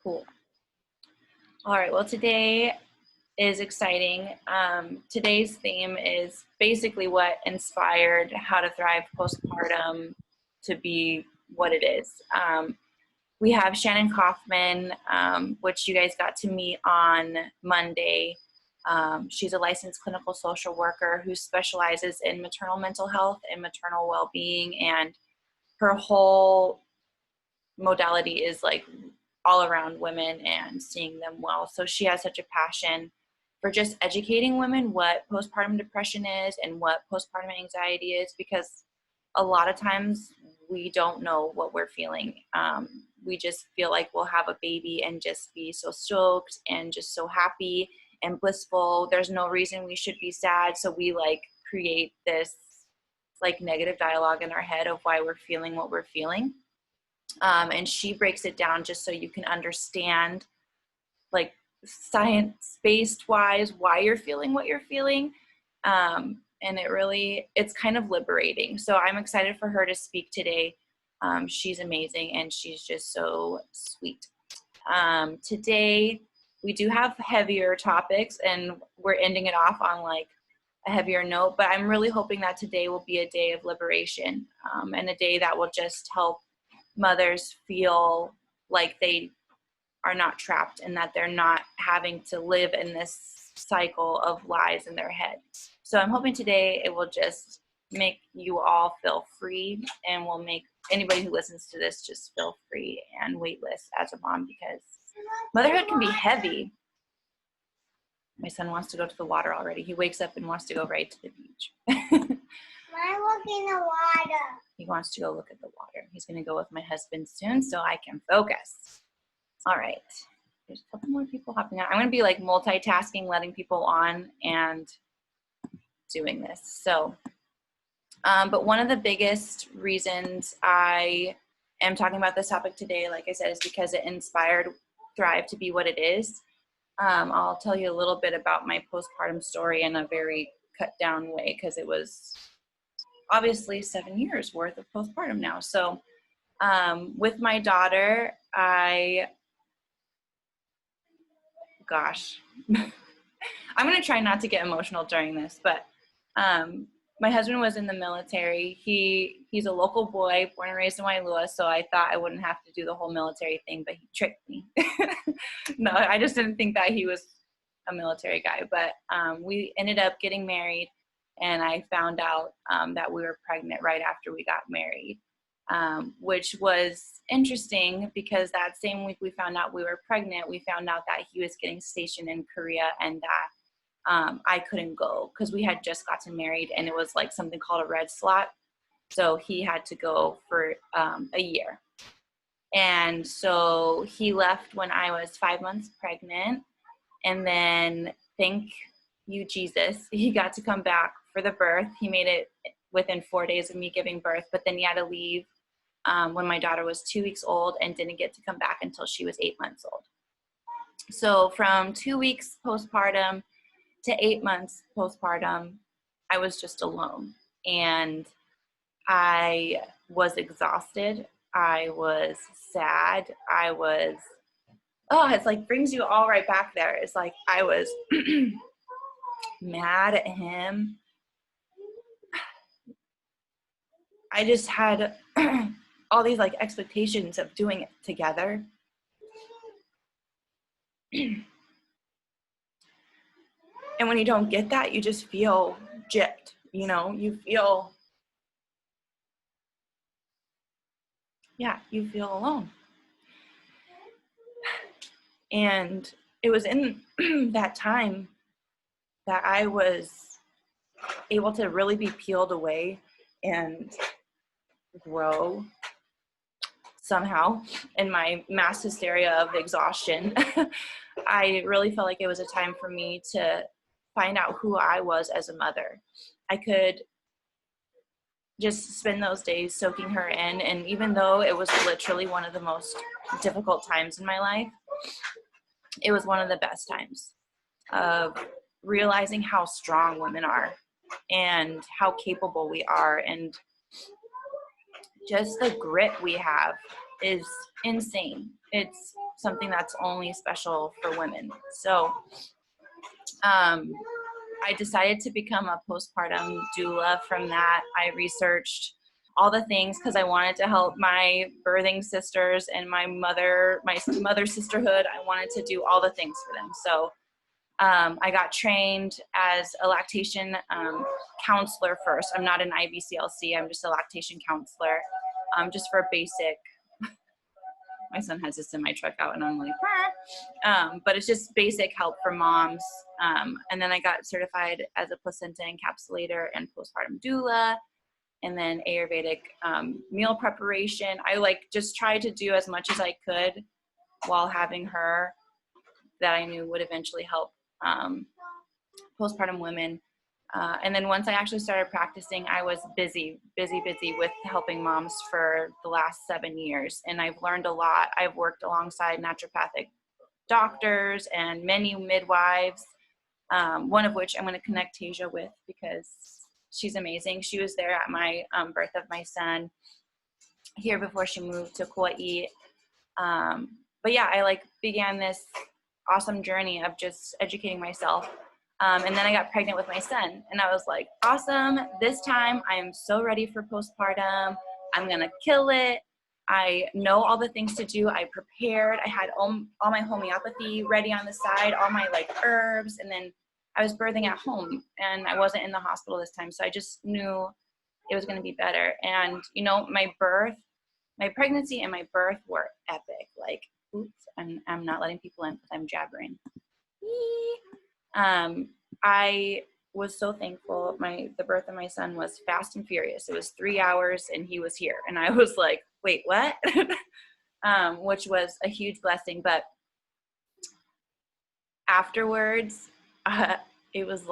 Cool. All right, well, today is exciting. Today's theme is basically what inspired How to Thrive Postpartum to be what it is. We have Shannon Kaufman, which you guys got to meet on Monday. She's a licensed clinical social worker who specializes in maternal mental health and maternal well-being, and her whole modality is like all around women and seeing them well. So she has such a passion for just educating women what postpartum depression is and what postpartum anxiety is, because a lot of times we don't know what we're feeling. We just feel like we'll have a baby and just be so stoked and just so happy and blissful. There's no reason we should be sad. So we like create this like negative dialogue in our head of why we're feeling what we're feeling. And she breaks it down just so you can understand, like science-based wise, why you're feeling what you're feeling. And it's kind of liberating. So I'm excited for her to speak today. She's amazing and she's just so sweet. Today we do have heavier topics and we're ending it off on like a heavier note, but I'm really hoping that today will be a day of liberation, and a day that will just help mothers feel like they are not trapped and that they're not having to live in this cycle of lies in their head. So I'm hoping today it will just make you all feel free and will make anybody who listens to this just feel free and weightless as a mom, because motherhood can be heavy. My son wants to go to the water already. He wakes up and wants to go right to the beach. I look in the water. He wants to go look at the water. He's going to go with my husband soon so I can focus. All right. There's a couple more people hopping on. I'm going to be like multitasking, letting people on and doing this. So, but one of the biggest reasons I am talking about this topic today, like I said, is because it inspired Thrive to be what it is. I'll tell you a little bit about my postpartum story in a very cut down way, because it was obviously 7 years worth of postpartum now. So with my daughter, I'm going to try not to get emotional during this, but my husband was in the military. He's a local boy, born and raised in Wailua, so I thought I wouldn't have to do the whole military thing, but he tricked me. No, I just didn't think that he was a military guy, but we ended up getting married, and I found out that we were pregnant right after we got married, which was interesting because that same week we found out we were pregnant, we found out that he was getting stationed in Korea and that I couldn't go because we had just gotten married and it was like something called a red slot. So he had to go for a year. And so he left when I was 5 months pregnant. And then thank you, Jesus, he got to come back for the birth. He made it within 4 days of me giving birth, but then he had to leave when my daughter was 2 weeks old and didn't get to come back until she was 8 months old. So from 2 weeks postpartum to 8 months postpartum, I was just alone. And I was exhausted. I was sad. It's like brings you all right back there. It's like I was mad at him. I just had all these like expectations of doing it together. And when you don't get that, you just feel gypped, you feel alone. And it was in that time that I was able to really be peeled away and grow somehow in my mass hysteria of exhaustion. I really felt like it was a time for me to find out who I was as a mother. I could just spend those days soaking her in, and even though it was literally one of the most difficult times in my life, it was one of the best times of realizing how strong women are and how capable we are, and just the grit we have is insane. It's something that's only special for women. So I decided to become a postpartum doula. From that, I researched all the things because I wanted to help my birthing sisters and my mother sisterhood. I wanted to do all the things for them. So I got trained as a lactation counselor first. I'm not an IBCLC. I'm just a lactation counselor, just for basic. My son has this in my truck out, and I'm like, but it's just basic help for moms. And then I got certified as a placenta encapsulator and postpartum doula, and then Ayurvedic meal preparation. I just tried to do as much as I could while having her that I knew would eventually help postpartum women. And then once I actually started practicing, I was busy with helping moms for the last 7 years. And I've learned a lot. I've worked alongside naturopathic doctors and many midwives, one of which I'm going to connect Tasia with because she's amazing. She was there at my birth of my son here before she moved to Kauai. But yeah, I began this awesome journey of just educating myself. And then I got pregnant with my son, and I was like, awesome, this time I am so ready for postpartum. I'm going to kill it. I know all the things to do. I prepared. I had all my homeopathy ready on the side, all my herbs. And then I was birthing at home, and I wasn't in the hospital this time. So I just knew it was going to be better. And, my pregnancy and my birth were epic. Oops, I'm not letting people in because I'm jabbering. I was so thankful. The birth of my son was fast and furious. It was 3 hours and he was here. And I was like, wait, what? Which was a huge blessing. But afterwards, it was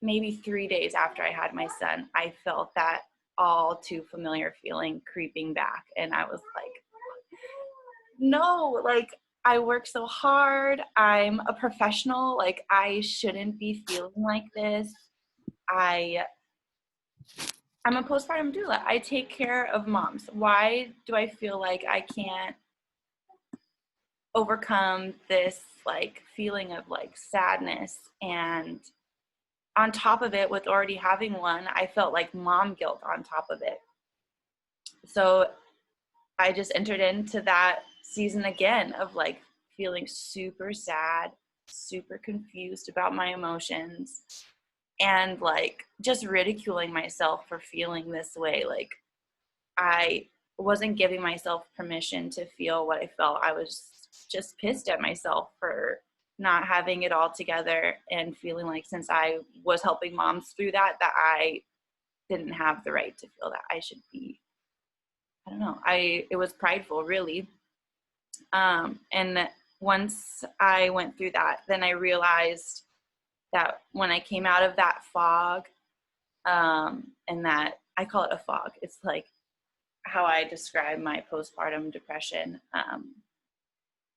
maybe 3 days after I had my son, I felt that all too familiar feeling creeping back. And I was like, no, I work so hard. I'm a professional. I shouldn't be feeling like this. I'm a postpartum doula. I take care of moms. Why do I feel like I can't overcome this feeling of sadness? And on top of it, with already having one, I felt like mom guilt on top of it. So I just entered into that season again of feeling super sad, super confused about my emotions, and just ridiculing myself for feeling this way. I wasn't giving myself permission to feel what I felt. I was just pissed at myself for not having it all together and feeling like since I was helping moms through that I didn't have the right to feel that I should be. I don't know. It was prideful, really. And once I went through that, then I realized that when I came out of that fog, and that I call it a fog, it's how I describe my postpartum depression.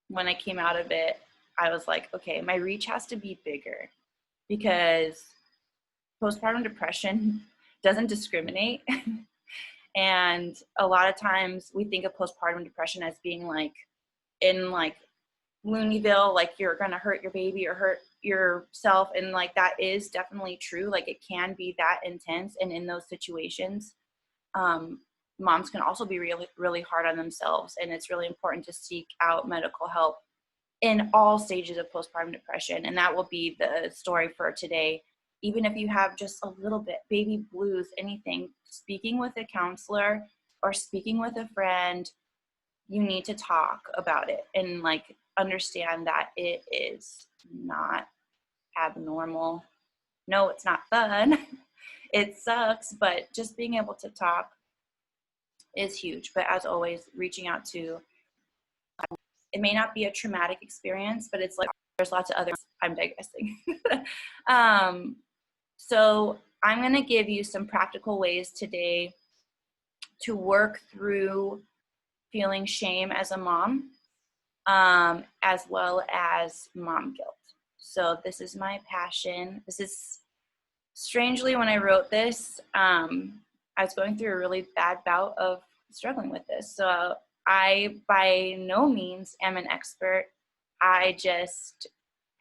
When I came out of it, I was like, okay, my reach has to be bigger because postpartum depression doesn't discriminate. And a lot of times we think of postpartum depression as being in Looneyville, you're gonna hurt your baby or hurt yourself, and that is definitely true. It can be that intense, and in those situations, moms can also be really, really hard on themselves, and it's really important to seek out medical help in all stages of postpartum depression. And that will be the story for today. Even if you have just a little bit, baby blues, anything, speaking with a counselor or speaking with a friend, you need to talk about it and understand that it is not abnormal. No, it's not fun. It sucks, but just being able to talk is huge. But as always, reaching out to, it may not be a traumatic experience, but it's there's lots of other, I'm digressing. So I'm going to give you some practical ways today to work through feeling shame as a mom, as well as mom guilt. So this is my passion. This is, strangely, when I wrote this, I was going through a really bad bout of struggling with this. So I by no means am an expert. I just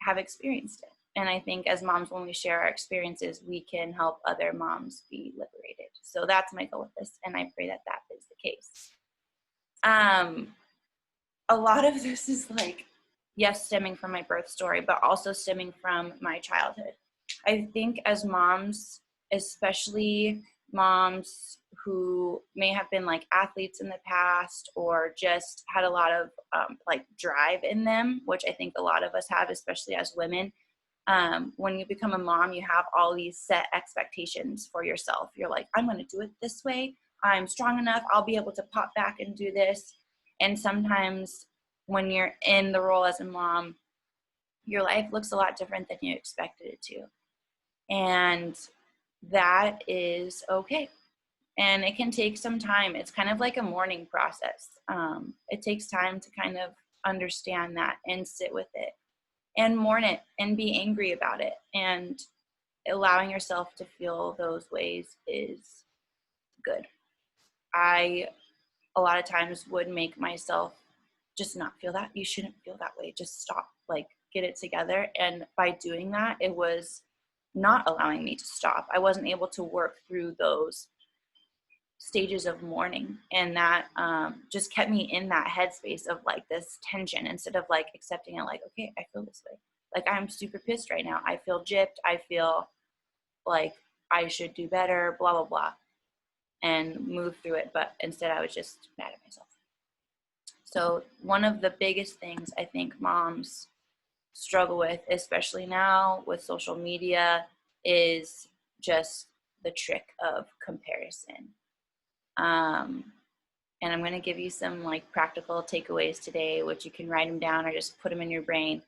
have experienced it. And I think as moms, when we share our experiences, we can help other moms be liberated. So that's my goal with this. And I pray that that is the case. A lot of this is like, yes, stemming from my birth story, but also stemming from my childhood. I think as moms, especially moms who may have been like athletes in the past or just had a lot of like drive in them, which I think a lot of us have, especially as women. When you become a mom, you have all these set expectations for yourself. You're like, I'm going to do it this way. I'm strong enough. I'll be able to pop back and do this. And sometimes when you're in the role as a mom, your life looks a lot different than you expected it to. And that is okay. And it can take some time. It's kind of like a mourning process. It takes time to kind of understand that and sit with it and mourn it and be angry about it. And allowing yourself to feel those ways is good. I, a lot of times, would make myself just not feel that. You shouldn't feel that way. Just stop, like, get it together. And by doing that, it was not allowing me to stop. I wasn't able to work through those stages of mourning, and that just kept me in that headspace of like this tension instead of like accepting it, like, okay, I feel this way, like I'm super pissed right now, I feel gypped, I feel like I should do better, blah blah blah, and move through it. But instead I was just mad at myself. So one of the biggest things I think moms struggle with, especially now with social media, is just the trick of comparison. And I'm going to give you some like practical takeaways today, which you can write them down or just put them in your brain.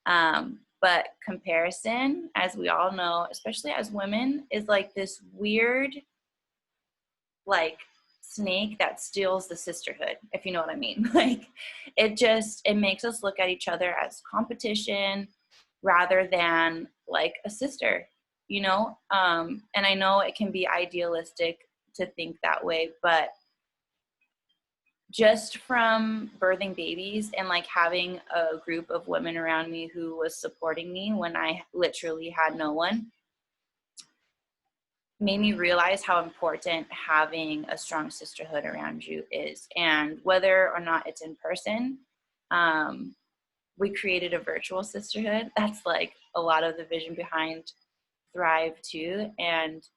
But comparison, as we all know, especially as women, is like this weird, like, snake that steals the sisterhood, if you know what I mean. Like, it makes us look at each other as competition rather than like a sister, you know? And I know it can be idealistic to think that way, but just from birthing babies and like having a group of women around me who was supporting me when I literally had no one, made me realize how important having a strong sisterhood around you is. And whether or not it's in person, we created a virtual sisterhood. That's like a lot of the vision behind Thrive too. And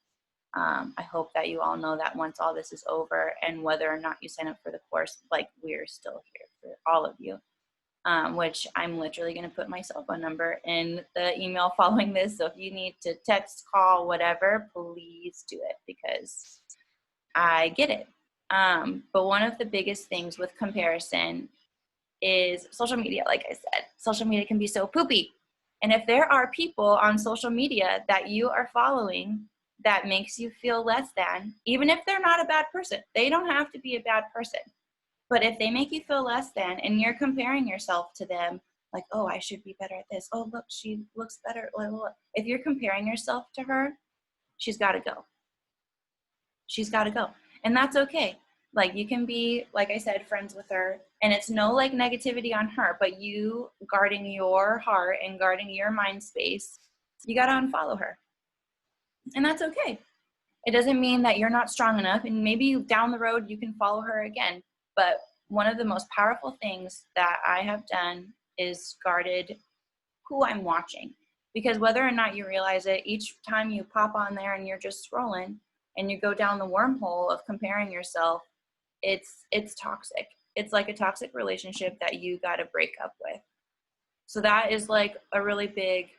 I hope that you all know that once all this is over, and whether or not you sign up for the course, like, we're still here for all of you, which I'm literally going to put my cell phone number in the email following this. So if you need to text, call, whatever, please do it, because I get it. But one of the biggest things with comparison is social media. Like I said, social media can be so poopy. And if there are people on social media that you are following that makes you feel less than, even if they're not a bad person, they don't have to be a bad person. But if they make you feel less than and you're comparing yourself to them, like, oh, I should be better at this. Oh, look, she looks better. If you're comparing yourself to her, she's got to go. She's got to go. And that's okay. Like, you can be, like I said, friends with her, and it's no like negativity on her, but you guarding your heart and guarding your mind space, you got to unfollow her. And that's okay. It doesn't mean that you're not strong enough, and maybe down the road you can follow her again. But one of the most powerful things that I have done is guarded who I'm watching. Because whether or not you realize it, each time you pop on there and you're just scrolling and you go down the wormhole of comparing yourself, it's toxic. It's like a toxic relationship that you got to break up with. So that is like a really big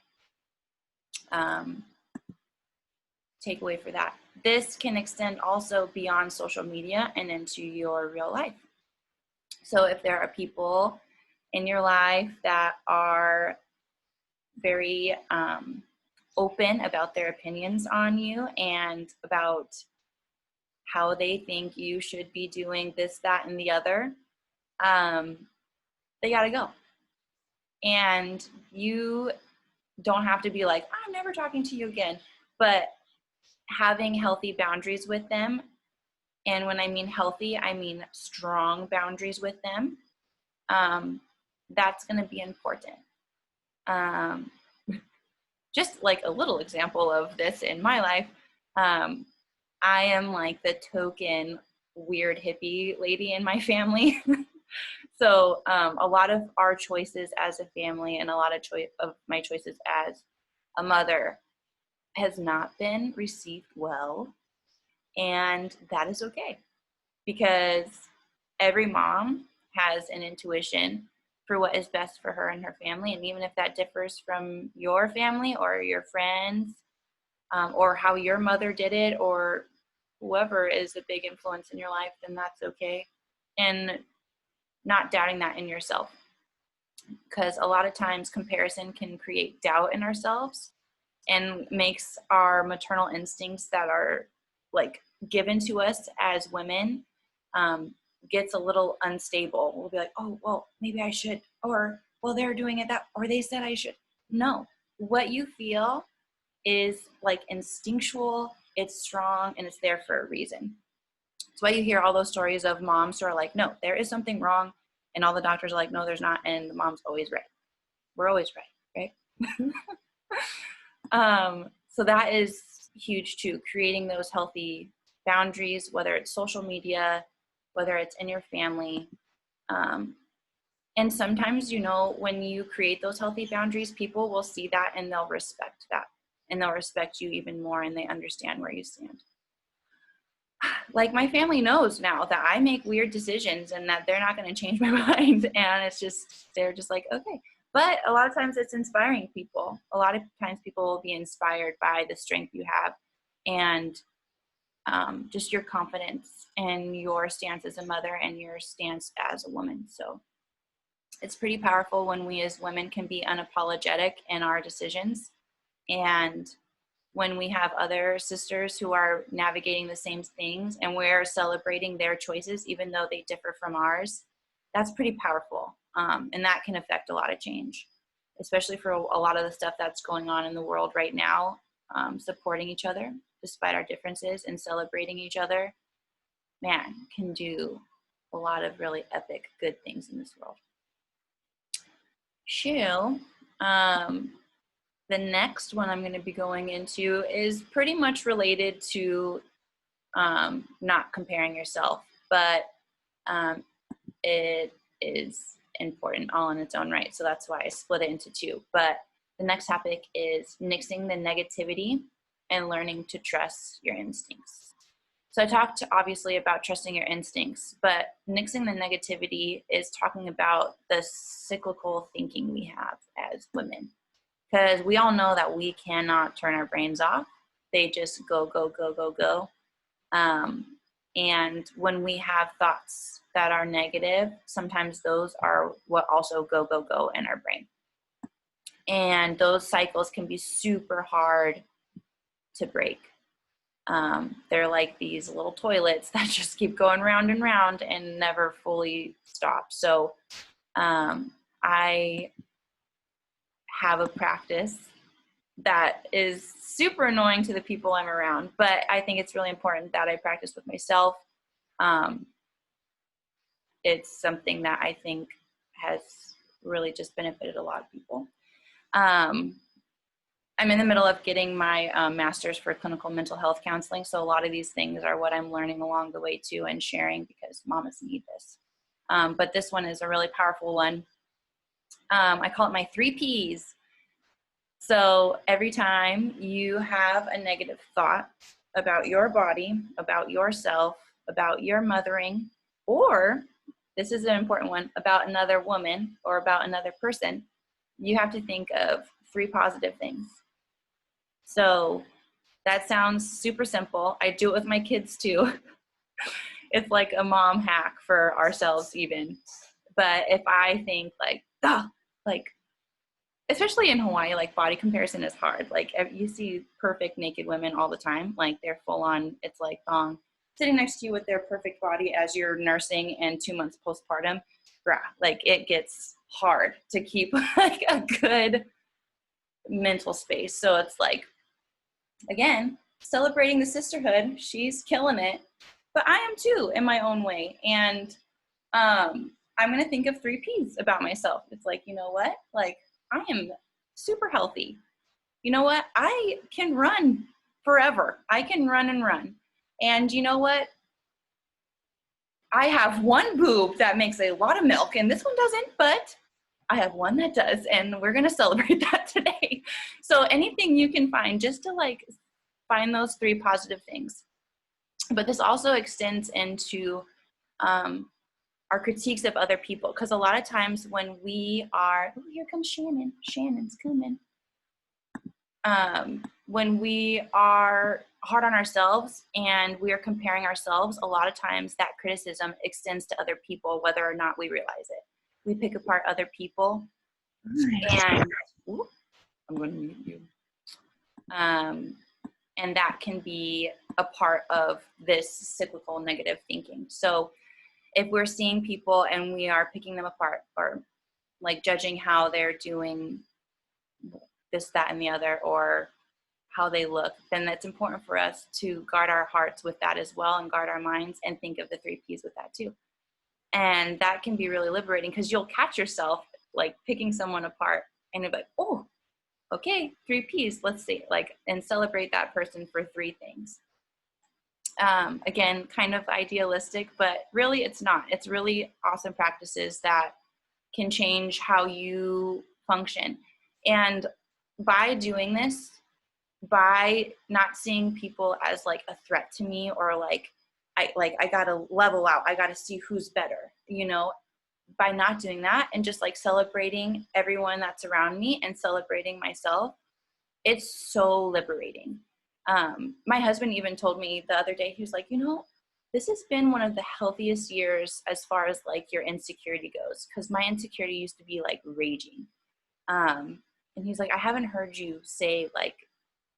takeaway for that. This can extend also beyond social media and into your real life. So if there are people in your life that are very open about their opinions on you and about how they think you should be doing this, that, and the other, they got to go. And you don't have to be like, I'm never talking to you again, but having healthy boundaries with them And when I mean healthy, I mean strong boundaries with them. That's going to be important. Just like a little example of this in my life, I am like the token weird hippie lady in my family. So a lot of our choices as a family and a lot of my choices as a mother has not been received well. And that is okay, because every mom has an intuition for what is best for her and her family. And even if that differs from your family or your friends, or how your mother did it, or whoever is a big influence in your life, then that's okay. And not doubting that in yourself, because a lot of times comparison can create doubt in ourselves and makes our maternal instincts that are like given to us as women, gets a little unstable. We'll be like, oh, well, maybe I should, or, well, they're doing it that, or they said I should. No, what you feel is like instinctual, it's strong, and it's there for a reason. That's why you hear all those stories of moms who are like, no, there is something wrong. And all the doctors are like, no, there's not. And the mom's always right. We're always right, right? So that is huge too, creating those healthy boundaries, whether it's social media, whether it's in your family. And sometimes, when you create those healthy boundaries, people will see that and they'll respect that. And they'll respect you even more, and they understand where you stand. Like, my family knows now that I make weird decisions and that they're not going to change my mind. And they're just like, okay. But a lot of times it's inspiring people. A lot of times people will be inspired by the strength you have and just your confidence and your stance as a mother and your stance as a woman. So it's pretty powerful when we as women can be unapologetic in our decisions. And when we have other sisters who are navigating the same things and we're celebrating their choices, even though they differ from ours, that's pretty powerful. And that can affect a lot of change, especially for a lot of the stuff that's going on in the world right now. Supporting each other despite our differences and celebrating each other, man, can do a lot of really epic good things in this world. The next one I'm going to be going into is pretty much related to not comparing yourself, but it is important all in its own right. So that's why I split it into two. But the next topic is nixing the negativity and learning to trust your instincts. So I talked obviously about trusting your instincts, but nixing the negativity is talking about the cyclical thinking we have as women. Because we all know that we cannot turn our brains off. They just go, go, go, go, go. And when we have thoughts that are negative, sometimes those are what also go, go, go in our brain. And those cycles can be super hard to break. They're like these little toilets that just keep going round and round and never fully stop. So I have a practice that is super annoying to the people I'm around, but I think it's really important that I practice with myself. It's something that I think has really just benefited a lot of people. I'm in the middle of getting my master's for clinical mental health counseling, so a lot of these things are what I'm learning along the way too and sharing, because mamas need this. But this one is a really powerful one. I call it my 3 Ps. So every time you have a negative thought about your body, about yourself, about your mothering, or, this is an important one, about another woman or about another person, you have to think of 3 positive things. So that sounds super simple. I do it with my kids too. It's like a mom hack for ourselves even. But if I think especially in Hawaii, like, body comparison is hard. Like, you see perfect naked women all the time. Like, they're full on, it's like sitting next to you with their perfect body as you're nursing and 2 months postpartum. Like, it gets hard to keep like a good mental space. So it's like, again, celebrating the sisterhood. She's killing it. but I am too in my own way. And I'm going to think of 3 P's about myself. It's like, you know what? Like, I am super healthy. You know what? I can run forever. I can run and run. And you know what? I have one boob that makes a lot of milk and this one doesn't, but I have one that does, and we're going to celebrate that today. So anything you can find just to like find those 3 positive things. But this also extends into our critiques of other people. Because a lot of times when we are, oh, here comes Shannon. Shannon's coming. When we are hard on ourselves and we are comparing ourselves, a lot of times that criticism extends to other people, whether or not we realize it. We pick apart other people, and ooh, I'm going to mute you. And that can be a part of this cyclical negative thinking. So if we're seeing people and we are picking them apart or like judging how they're doing this, that, and the other, or how they look, then it's important for us to guard our hearts with that as well, and guard our minds and think of the 3 P's with that too. And that can be really liberating, because you'll catch yourself like picking someone apart and you'll be like, oh, okay, 3 P's, let's see, like, and celebrate that person for 3 things. Again, kind of idealistic, but really it's not. It's really awesome practices that can change how you function. And by doing this, by not seeing people as like a threat to me, or like I gotta level out, I gotta see who's better, you know, by not doing that and just like celebrating everyone that's around me and celebrating myself, it's so liberating. My husband even told me the other day, he was like, you know, this has been one of the healthiest years as far as like your insecurity goes, because my insecurity used to be like raging. And he's like, I haven't heard you say like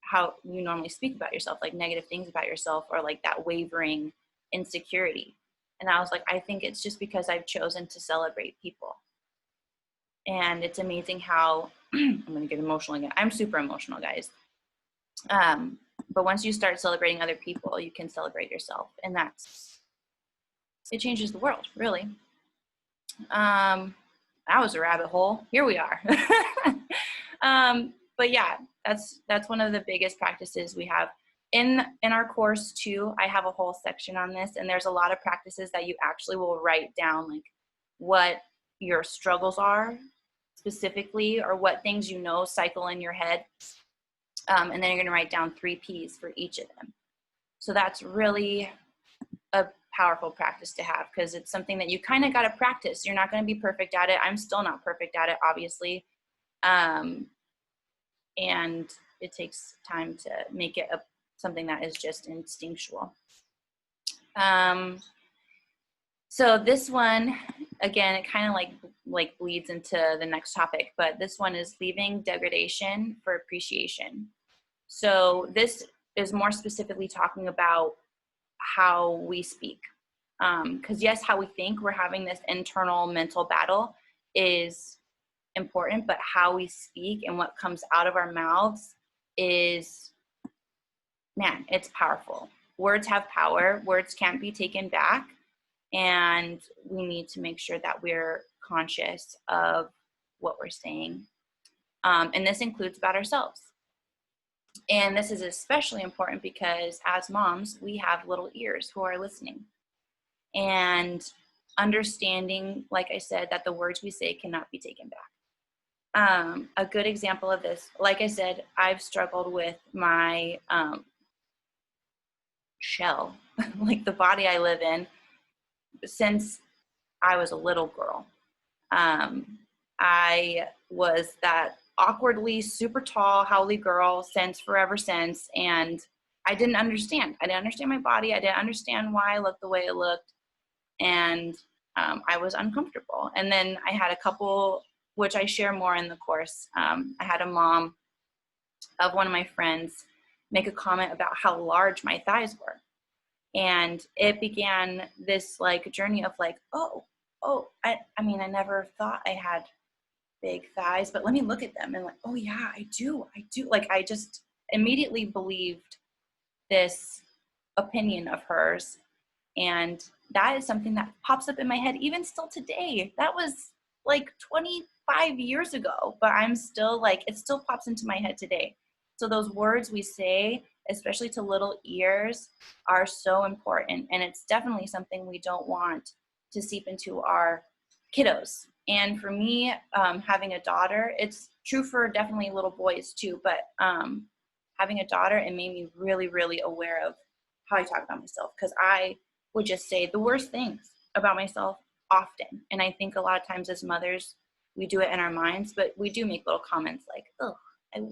how you normally speak about yourself, like negative things about yourself, or like that wavering insecurity. And I was like, I think it's just because I've chosen to celebrate people. And it's amazing how I'm going to get emotional again. I'm super emotional, guys. But once you start celebrating other people, you can celebrate yourself. And it changes the world, really. That was a rabbit hole. Here we are. But yeah, that's one of the biggest practices we have. In our course too, I have a whole section on this, and there's a lot of practices that you actually will write down, like what your struggles are specifically, or what things you know cycle in your head. And then you're going to write down 3 P's for each of them. So that's really a powerful practice to have, because it's something that you kind of got to practice. You're not going to be perfect at it. I'm still not perfect at it, obviously. And it takes time to make it something that is just instinctual. So this one, again, it kind of like bleeds into the next topic, but this one is leaving degradation for appreciation. So this is more specifically talking about how we speak. Because yes, how we think, we're having this internal mental battle, is important, but how we speak and what comes out of our mouths is, man, it's powerful. Words have power. Words can't be taken back. And we need to make sure that we're conscious of what we're saying. And this includes about ourselves. And this is especially important because as moms, we have little ears who are listening. And understanding, like I said, that the words we say cannot be taken back. A good example of this, like I said, I've struggled with my shell, like the body I live in, since I was a little girl. I was that awkwardly super tall, howly girl forever since, and I didn't understand. I didn't understand my body. I didn't understand why I looked the way I looked, and I was uncomfortable. And then I had a couple, which I share more in the course. I had a mom of one of my friends make a comment about how large my thighs were. And it began this like journey of like, I mean, I never thought I had big thighs, but let me look at them and like, oh yeah, I do. Like, I just immediately believed this opinion of hers. And that is something that pops up in my head even still today. That was like 25 years ago, but I'm still like, it still pops into my head today. So those words we say, especially to little ears, are so important. And it's definitely something we don't want to seep into our kiddos. And for me, having a daughter, it's true for definitely little boys too, but having a daughter, it made me really, really aware of how I talk about myself, because I would just say the worst things about myself often. And I think a lot of times as mothers, we do it in our minds, but we do make little comments like, oh, I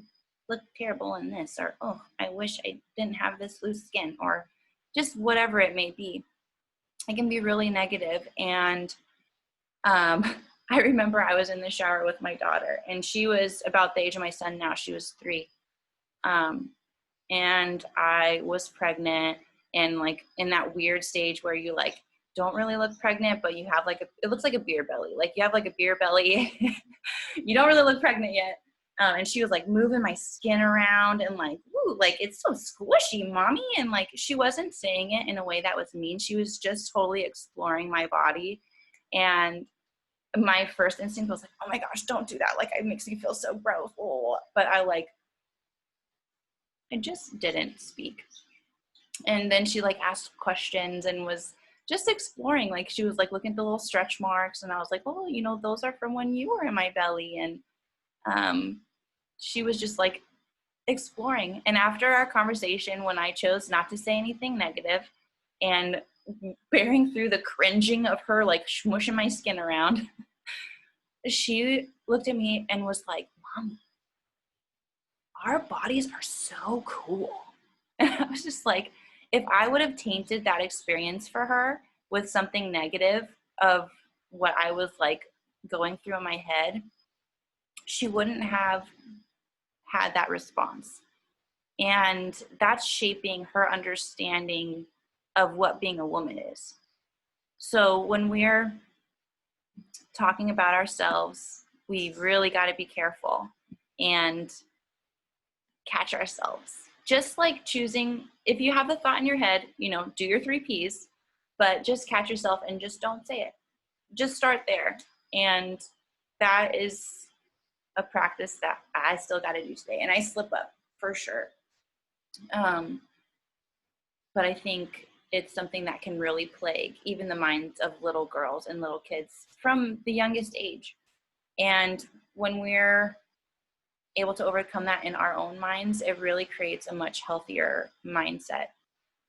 look terrible in this, or oh, I wish I didn't have this loose skin, or just whatever it may be. It can be really negative. And I remember I was in the shower with my daughter, and she was about the age of my son now. She was 3. And I was pregnant, and like in that weird stage where you like don't really look pregnant, but you have like it looks like a beer belly. Like you have like a beer belly. You don't really look pregnant yet. And she was like moving my skin around and like, ooh, like it's so squishy, mommy. And like she wasn't saying it in a way that was mean. She was just totally exploring my body. And my first instinct was like, oh my gosh, don't do that. Like it makes me feel so gross. Oh. But I just didn't speak. And then she like asked questions and was just exploring. Like she was like looking at the little stretch marks, and I was like, oh, you know, those are from when you were in my belly. And she was just like exploring. And after our conversation, when I chose not to say anything negative and bearing through the cringing of her like smushing my skin around, she looked at me and was like, Mommy, our bodies are so cool. And I was just like, if I would have tainted that experience for her with something negative of what I was like going through in my head, she wouldn't have had that response. And that's shaping her understanding of what being a woman is. So when we're talking about ourselves, we really got to be careful and catch ourselves. Just like choosing, if you have the thought in your head, you know, do your 3 Ps, but just catch yourself and just don't say it. Just start there. And that is a practice that I still got to do today. And I slip up for sure. But I think it's something that can really plague even the minds of little girls and little kids from the youngest age. And when we're able to overcome that in our own minds, it really creates a much healthier mindset.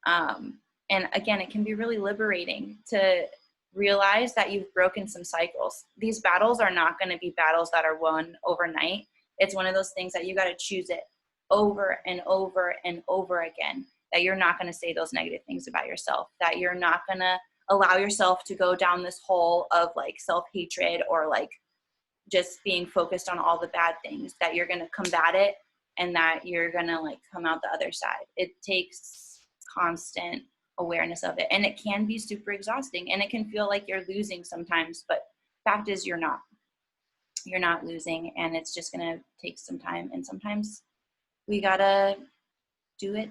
And again, it can be really liberating to realize that you've broken some cycles. These battles are not going to be battles that are won overnight. It's one of those things that you got to choose it over and over and over again, that you're not going to say those negative things about yourself, that you're not going to allow yourself to go down this hole of like self-hatred or like just being focused on all the bad things, that you're going to combat it and that you're going to like come out the other side. It takes constant awareness of it, and it can be super exhausting, and it can feel like you're losing sometimes, but fact is you're not losing, and it's just going to take some time. And sometimes we got to do it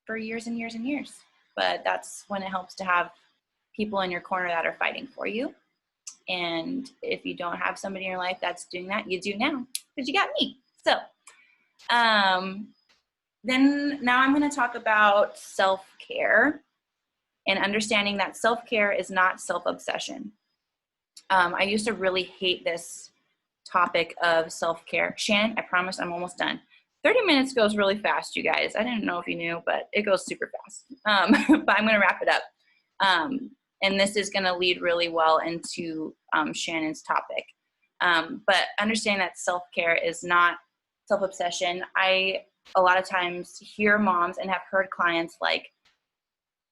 for years and years and years, but that's when it helps to have people in your corner that are fighting for you. And if you don't have somebody in your life that's doing that, you do now, because you got me. So then now I'm going to talk about self-care and understanding that self-care is not self-obsession. I used to really hate this topic of self-care. Shannon, I promise I'm almost done. 30 minutes goes really fast, you guys. I didn't know if you knew, but it goes super fast. But I'm going to wrap it up. And this is going to lead really well into Shannon's topic. But understand that self-care is not self-obsession. I, a lot of times, hear moms and have heard clients like,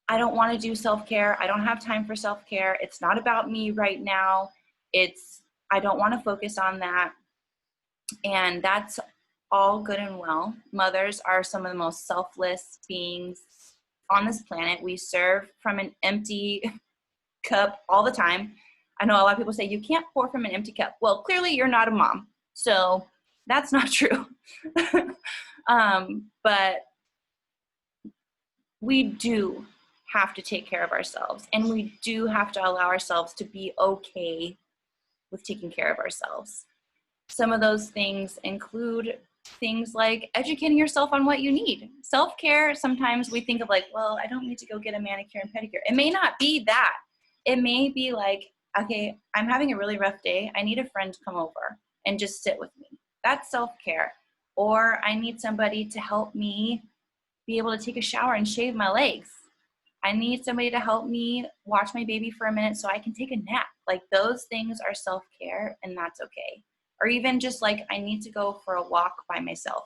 I don't want to do self-care. I don't have time for self-care. It's not about me right now. I don't want to focus on that. And that's all good and well. Mothers are some of the most selfless beings on this planet. We serve from an empty cup all the time. I know a lot of people say you can't pour from an empty cup. Well, clearly you're not a mom, so that's not true. But we do have to take care of ourselves, and we do have to allow ourselves to be okay with taking care of ourselves. Some of those things include things like educating yourself on what you need. Self-care, sometimes we think of like, well, I don't need to go get a manicure and pedicure. It may not be that. It may be like, okay, I'm having a really rough day. I need a friend to come over and just sit with me. That's self-care. Or I need somebody to help me be able to take a shower and shave my legs. I need somebody to help me watch my baby for a minute so I can take a nap. Like, those things are self-care, and that's okay. Or even just like, I need to go for a walk by myself.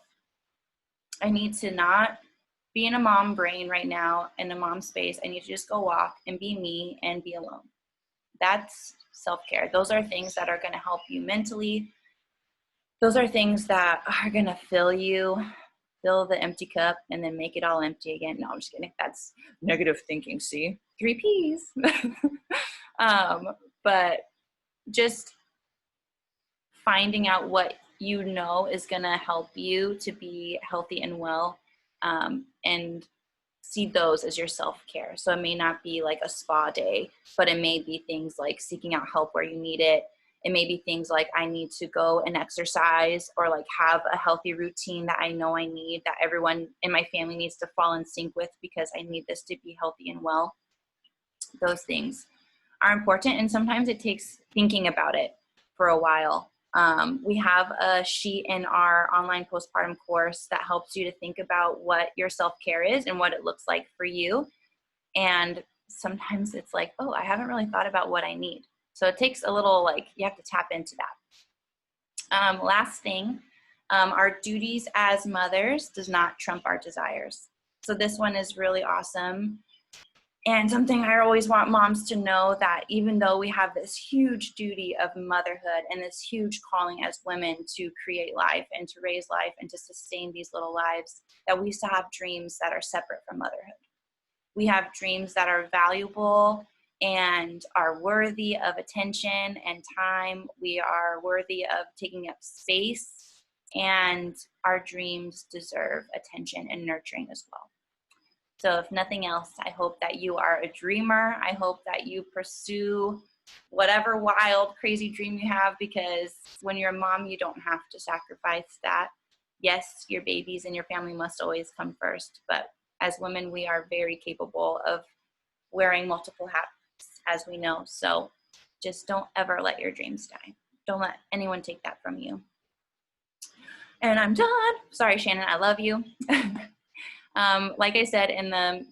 I need to not be in a mom brain right now, in a mom space. I need to just go walk and be me and be alone. That's self-care. Those are things that are going to help you mentally. Those are things that are going to fill the empty cup and then make it all empty again. No, I'm just kidding. That's negative thinking. See, 3 P's. But just finding out what you know is going to help you to be healthy and well, and see those as your self-care. So it may not be like a spa day, but it may be things like seeking out help where you need it. It may be things like, I need to go and exercise, or like have a healthy routine that I know I need, that everyone in my family needs to fall in sync with, because I need this to be healthy and well. Those things are important, and sometimes it takes thinking about it for a while. We have a sheet in our online postpartum course that helps you to think about what your self-care is and what it looks like for you. And sometimes it's like, oh, I haven't really thought about what I need. So it takes a little, like, you have to tap into that. Last thing, our duties as mothers does not trump our desires. So this one is really awesome. And something I always want moms to know, that even though we have this huge duty of motherhood and this huge calling as women to create life and to raise life and to sustain these little lives, that we still have dreams that are separate from motherhood. We have dreams that are valuable and are worthy of attention and time. We are worthy of taking up space, and our dreams deserve attention and nurturing as well. So if nothing else, I hope that you are a dreamer. I hope that you pursue whatever wild, crazy dream you have, because when you're a mom, you don't have to sacrifice that. Yes, your babies and your family must always come first, but as women, we are very capable of wearing multiple hats, as we know. So just don't ever let your dreams die. Don't let anyone take that from you. And I'm done. Sorry, Shannon, I love you. Like I said in the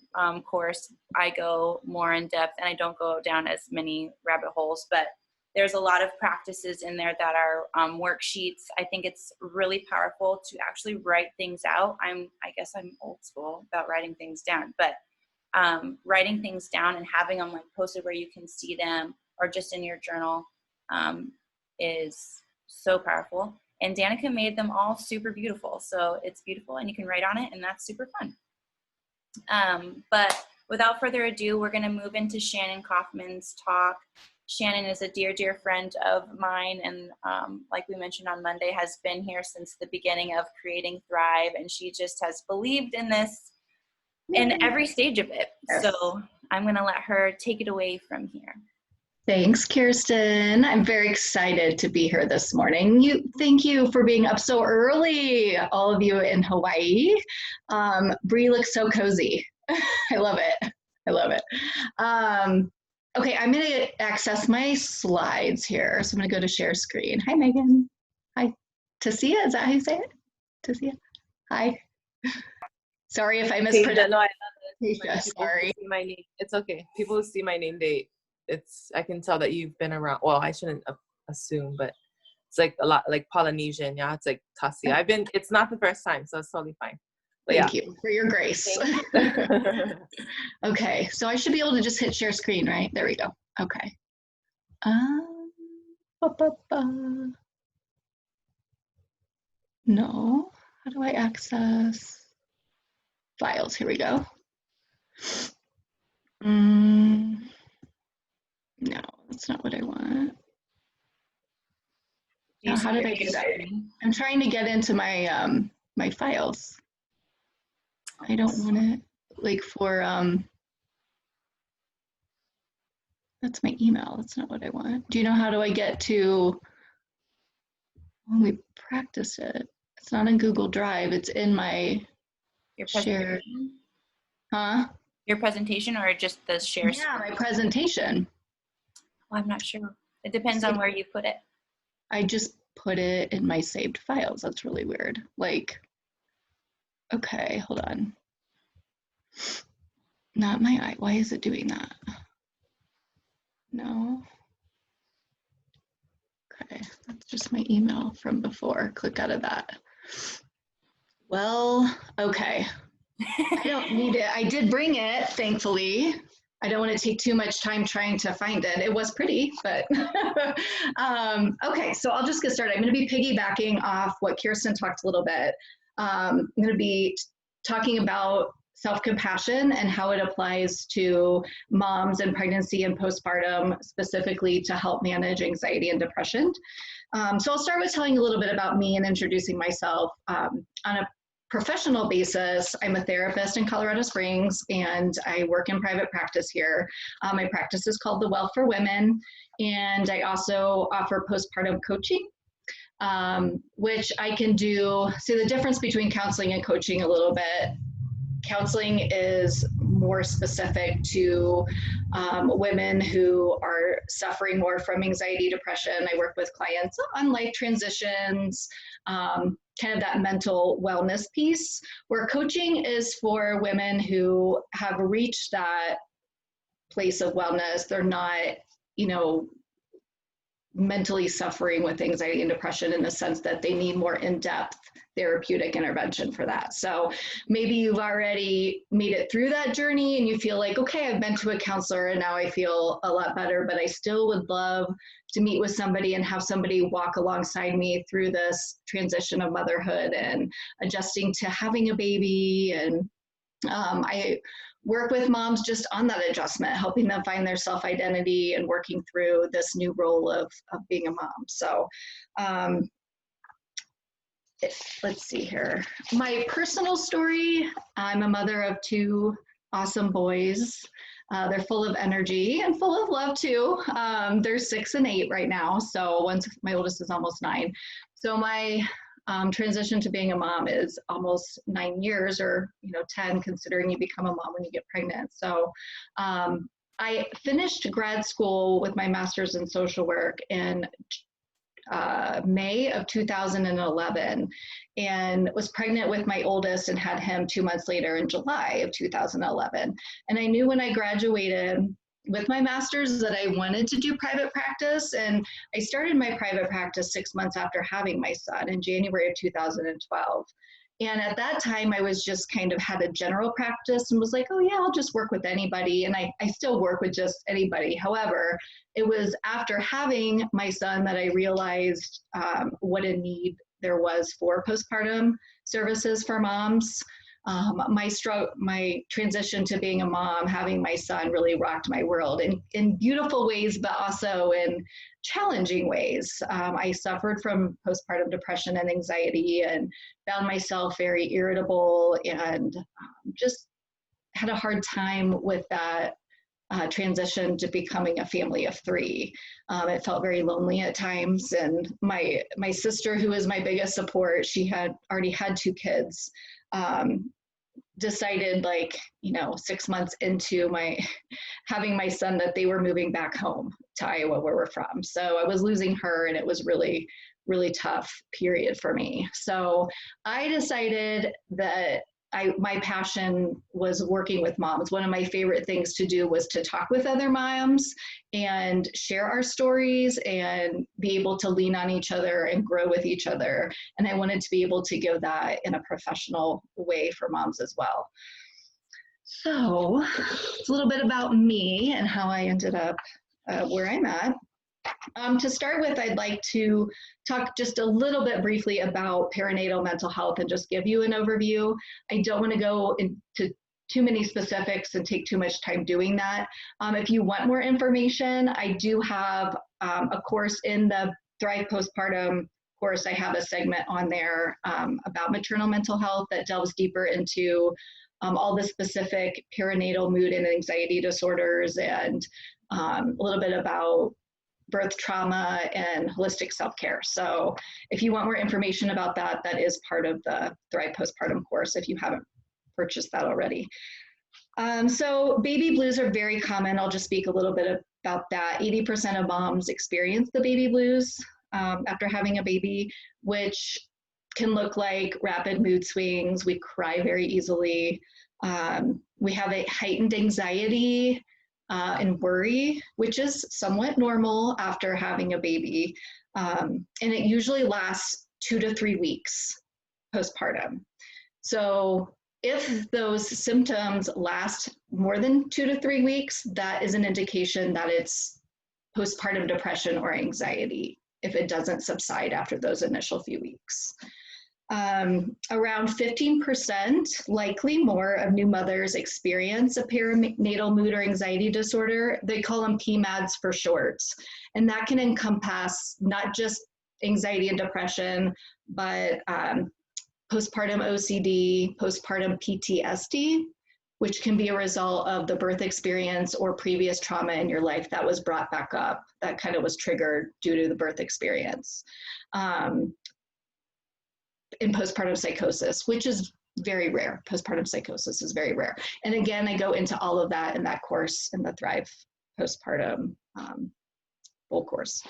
course, I go more in depth, and I don't go down as many rabbit holes, but there's a lot of practices in there that are worksheets. I think it's really powerful to actually write things out. I guess I'm old school about writing things down, but writing things down and having them like posted where you can see them, or just in your journal, is so powerful. And Danica made them all super beautiful. So it's beautiful, and you can write on it, and that's super fun. But without further ado, we're going to move into Shannon Kaufman's talk. Shannon is a dear, dear friend of mine, and like we mentioned on Monday, has been here since the beginning of Creating Thrive, and she just has believed in this in every stage of it. Yes. So I'm going to let her take it away from here. Thanks, Kirsten. I'm very excited to be here this morning. Thank you for being up so early, all of you in Hawaii. Bree looks so cozy. I love it. I love it. Okay, I'm going to access my slides here. So I'm going to go to share screen. Hi, Megan. Hi. Tasia, is that how you say it? Tasia. Hi. Sorry if I mispronounced. No, I love it. Tasia, sorry. See my name. It's okay. People who see my name, I can tell that you've been around. Well, I shouldn't assume, but it's like a lot like Polynesian. Yeah, it's like Tasia. It's not the first time, so it's totally fine. But Thank you for your grace. Okay, so I should be able to just hit share screen, right? There we go. Okay. No, how do I access files? Here we go. No, that's not what I want. Now, how did I do that? I'm trying to get into my my files. I don't want it like for That's my email. That's not what I want. Do you know how do I get to when we practice it? It's not in Google Drive. It's in my Your shared. presentation? Huh? Your presentation or just the share Yeah, screen? my presentation. Well, I'm not sure. It depends on where you put it. I just put it in my saved files. That's really weird. Like, okay, hold on. Not my eye. Why is it doing that? No. Okay, that's just my email from before. Click out of that. Well, okay. I don't need it. I did bring it, thankfully. I don't want to take too much time trying to find it. It was pretty, but okay, so I'll just get started. I'm going to be piggybacking off what Kirsten talked a little bit. I'm going to be talking about self-compassion and how it applies to moms in pregnancy and postpartum, specifically to help manage anxiety and depression. So I'll start with telling a little bit about me and introducing myself. On a professional basis, I'm a therapist in Colorado Springs and I work in private practice here. My practice is called The Well for Women, and I also offer postpartum coaching, which I can do. See the difference between counseling and coaching a little bit. Counseling is more specific to women who are suffering more from anxiety, depression. I work with clients on life transitions, kind of that mental wellness piece, where coaching is for women who have reached that place of wellness. They're not, mentally suffering with anxiety and depression in the sense that they need more in-depth therapeutic intervention for that. So maybe you've already made it through that journey and you feel like, okay, I've been to a counselor and now I feel a lot better, but I still would love to meet with somebody and have somebody walk alongside me through this transition of motherhood and adjusting to having a baby. And I work with moms just on that adjustment, helping them find their self-identity and working through this new role of being a mom. So let's see here. My personal story, I'm a mother of two awesome boys. They're full of energy and full of love too. They're 6 and 8 right now. So my oldest is almost 9. So my transition to being a mom is almost 9 years, or 10, considering you become a mom when you get pregnant. So I finished grad school with my master's in social work in May of 2011, and was pregnant with my oldest and had him 2 months later in July of 2011. And I knew when I graduated with my master's that I wanted to do private practice, and I started my private practice 6 months after having my son in January of 2012. And at that time, I was just kind of had a general practice and was like, oh yeah, I'll just work with anybody. And I still work with just anybody. However, it was after having my son that I realized what a need there was for postpartum services for moms. My transition to being a mom, having my son, really rocked my world in beautiful ways, but also in challenging ways. I suffered from postpartum depression and anxiety and found myself very irritable and just had a hard time with that transition to becoming a family of 3. It felt very lonely at times. And my sister, who is my biggest support, she had already had 2 kids. Decided 6 months into having my son that they were moving back home to Iowa, where we're from. So I was losing her, and it was really, really tough period for me. So I decided that my passion was working with moms. One of my favorite things to do was to talk with other moms and share our stories and be able to lean on each other and grow with each other. And I wanted to be able to give that in a professional way for moms as well. So it's a little bit about me and how I ended up where I'm at. To start with, I'd like to talk just a little bit briefly about perinatal mental health and just give you an overview. I don't want to go into too many specifics and take too much time doing that. If you want more information, I do have a course in the Thrive Postpartum course. I have a segment on there about maternal mental health that delves deeper into all the specific perinatal mood and anxiety disorders and a little bit about birth trauma and holistic self-care. So if you want more information about that, that is part of the Thrive Postpartum course if you haven't purchased that already. So baby blues are very common. I'll just speak a little bit about that. 80% of moms experience the baby blues after having a baby, which can look like rapid mood swings. We cry very easily. We have a heightened anxiety and worry, which is somewhat normal after having a baby. And it usually lasts 2 to 3 weeks postpartum. So if those symptoms last more than 2 to 3 weeks, that is an indication that it's postpartum depression or anxiety if it doesn't subside after those initial few weeks. Around 15%, likely more, of new mothers experience a perinatal mood or anxiety disorder. They call them PMADs for short. And that can encompass not just anxiety and depression, but postpartum OCD, postpartum PTSD, which can be a result of the birth experience or previous trauma in your life that was brought back up, that kind of was triggered due to the birth experience. In postpartum psychosis, which is very rare. Postpartum psychosis is very rare. And again, I go into all of that in that course in the Thrive Postpartum full course.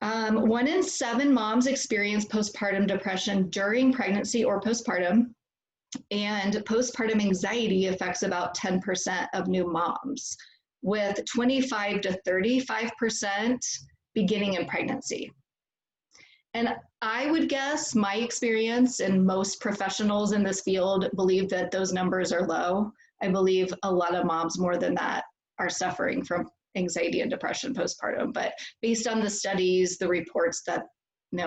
1 in 7 moms experience postpartum depression during pregnancy or postpartum, and postpartum anxiety affects about 10% of new moms, with 25 to 35% beginning in pregnancy. And I would guess my experience, and most professionals in this field believe that those numbers are low. I believe a lot of moms more than that are suffering from anxiety and depression postpartum. But based on the studies, the reports that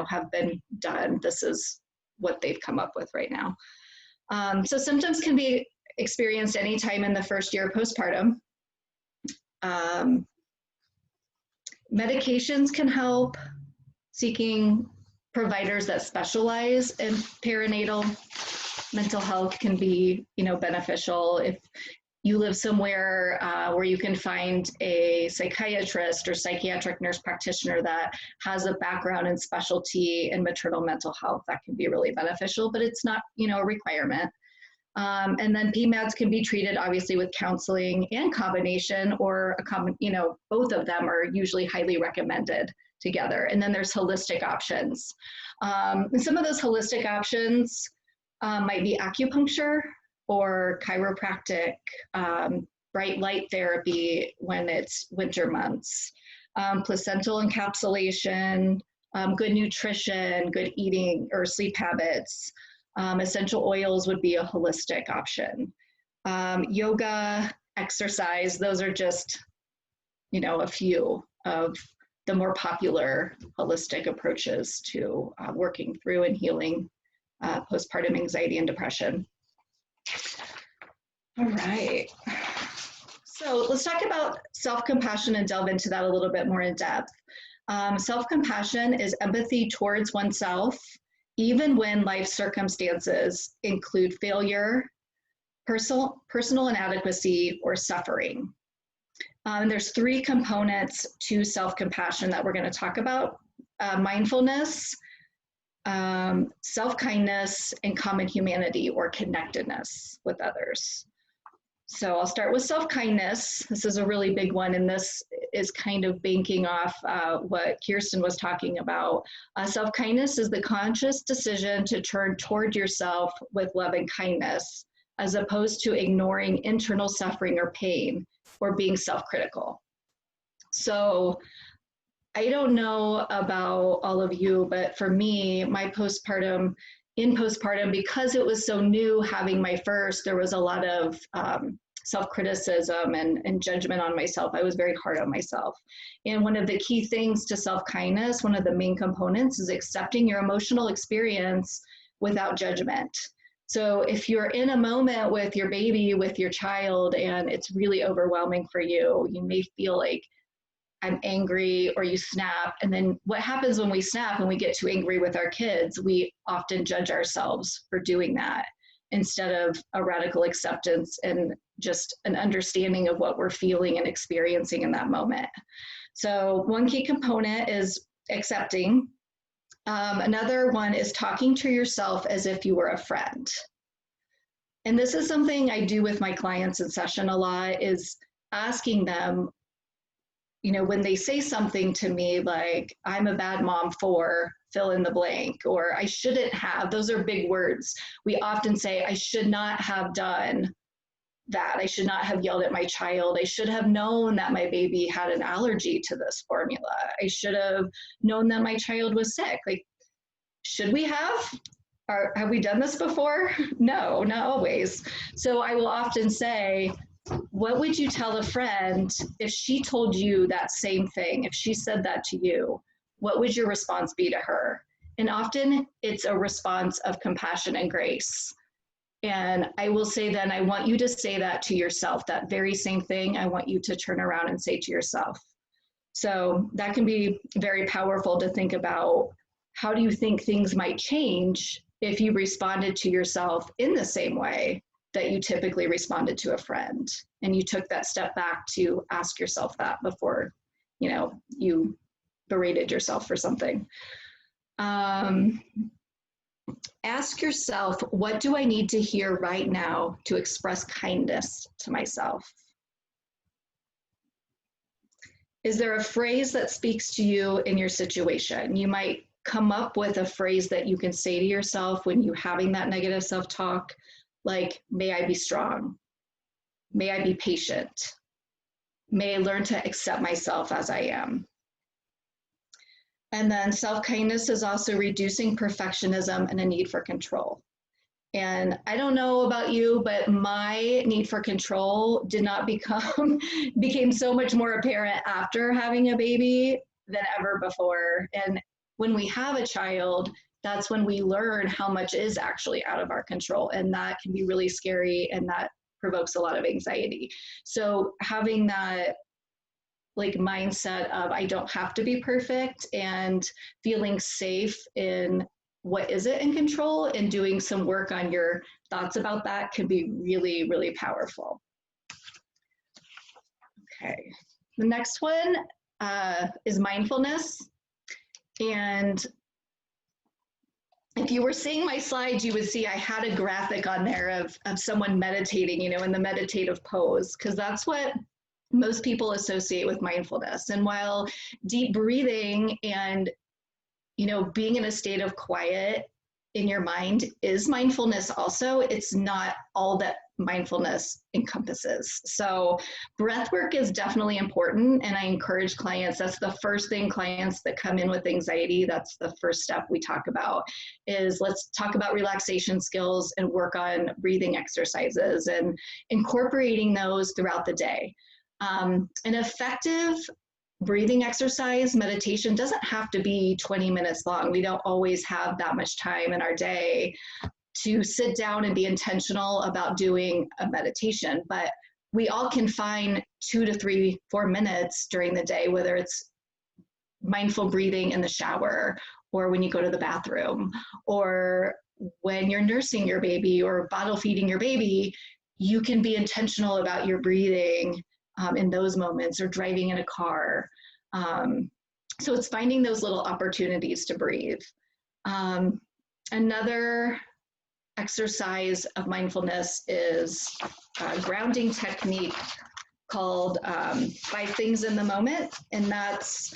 have been done, this is what they've come up with right now. So symptoms can be experienced anytime in the first year of postpartum. Medications can help. Seeking providers that specialize in perinatal mental health can be, beneficial. If you live somewhere where you can find a psychiatrist or psychiatric nurse practitioner that has a background and specialty in maternal mental health, that can be really beneficial, but it's not, a requirement. And then PMADs can be treated obviously with counseling and combination, or both of them are usually highly recommended together. And then there's holistic options. And some of those holistic options might be acupuncture or chiropractic, bright light therapy when it's winter months, placental encapsulation, good nutrition, good eating or sleep habits. Essential oils would be a holistic option. Yoga, exercise, those are just, a few of the more popular holistic approaches to working through and healing postpartum anxiety and depression. All right. So let's talk about self-compassion and delve into that a little bit more in depth. Self-compassion is empathy towards oneself, even when life circumstances include failure, personal inadequacy, or suffering. There's 3 components to self-compassion that we're going to talk about: mindfulness, self-kindness, and common humanity or connectedness with others. So I'll start with self-kindness. This is a really big one, and this is kind of banking off what Kirsten was talking about. Self-kindness is the conscious decision to turn toward yourself with love and kindness, as opposed to ignoring internal suffering or pain or being self-critical. So I don't know about all of you, but for me, my postpartum, because it was so new having my first, there was a lot of self-criticism and judgment on myself. I was very hard on myself. And one of the key things to self-kindness, one of the main components, is accepting your emotional experience without judgment. So if you're in a moment with your baby, with your child, and it's really overwhelming for you, you may feel like, I'm angry, or you snap. And then what happens when we snap and we get too angry with our kids, we often judge ourselves for doing that. instead of a radical acceptance and just an understanding of what we're feeling and experiencing in that moment. So one key component is accepting. Another one is talking to yourself as if you were a friend. And this is something I do with my clients in session a lot, is asking them, you know, when they say something to me like, I'm a bad mom for fill in the blank, or I shouldn't have, those are big words. We often say, I should not have done that. I should not have yelled at my child. I should have known that my baby had an allergy to this formula. I should have known that my child was sick. Like, should we have? Have we done this before? No, not always. So I will often say, what would you tell a friend if she told you that same thing? If she said that to you, what would your response be to her? And often it's a response of compassion and grace. And I will say then, I want you to say that to yourself, that very same thing, I want you to turn around and say to yourself. So that can be very powerful to think about. How do you think things might change if you responded to yourself in the same way that you typically responded to a friend, and you took that step back to ask yourself that before, you know, you berated yourself for something. Ask yourself, what do I need to hear right now to express kindness to myself? Is there a phrase that speaks to you in your situation? You might come up with a phrase that you can say to yourself when you're having that negative self-talk, like, may I be strong? May I be patient? May I learn to accept myself as I am? And then self-kindness is also reducing perfectionism and a need for control. And I don't know about you, but my need for control did not became so much more apparent after having a baby than ever before. And when we have a child, that's when we learn how much is actually out of our control. And that can be really scary, and that provokes a lot of anxiety. So having that like mindset of I don't have to be perfect, and feeling safe in what is it in control, and doing some work on your thoughts about that can be really, really powerful. Okay, the next one is mindfulness. And if you were seeing my slides, you would see I had a graphic on there of someone meditating, you know, in the meditative pose, because that's what most people associate with mindfulness. And while deep breathing and, you know, being in a state of quiet in your mind is mindfulness also, it's not all that mindfulness encompasses. So breath work is definitely important, and I encourage clients, that's the first thing, clients that come in with anxiety, that's the first step we talk about, is let's talk about relaxation skills and work on breathing exercises and incorporating those throughout the day. An effective breathing exercise, meditation, doesn't have to be 20 minutes long. We don't always have that much time in our day to sit down and be intentional about doing a meditation, but we all can find 2 to 3, 4 minutes during the day, whether it's mindful breathing in the shower, or when you go to the bathroom, or when you're nursing your baby or bottle feeding your baby. You can be intentional about your breathing in those moments, or driving in a car. So it's finding those little opportunities to breathe. Another exercise of mindfulness is a grounding technique called 5 Things in the Moment. And that's